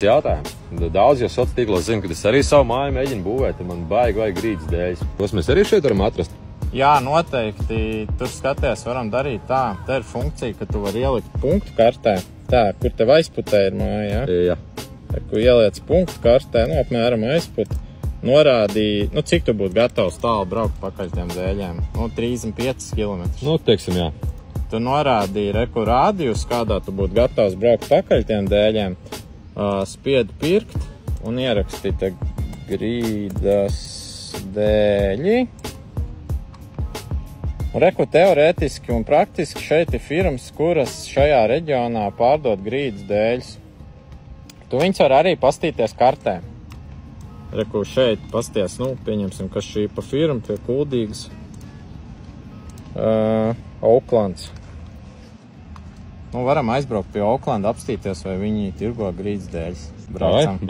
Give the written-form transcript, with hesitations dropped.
Jautājumu. Daudz jau sociālos tīklos zina, ka es arī savu māju mēģinu būvēt, un man baigi vajag grīdas dēļas. Tos mēs arī šeit varam atrast. Jā, noteikti. Tur skaties, varam darīt tā. Te ir funkcija, ka tu vari ielikt punktu kartē. Tā, kur tev aizputē ir māja, Jā. Kur ieliec punktu kartē, apmēram aizput, norādīja, cik tu būtu gatavs tālu braukt pakaļ tiem dēļiem. 35 km. Teiksim, jā. Tu norādīji, kur rādījus, kādā tu būtu gatavs braukt pakaļ tiem dēļiem. Spiedi pirkt un ierakstīt grīdas dēļi. Un reku teorētiski un praktiski šeit ir firmas, kuras šajā reģionā pārdod grīdas dēļus. Tu viņus var arī pastīties kartē. Reku šeit pasties, pieņemsim, kas šī pa firma, tie kuldīgas. Oaklands. Varam aizbraukt pie Oaklanda, apstīties, vai viņi tirgo grīdas dēļus. Braucam.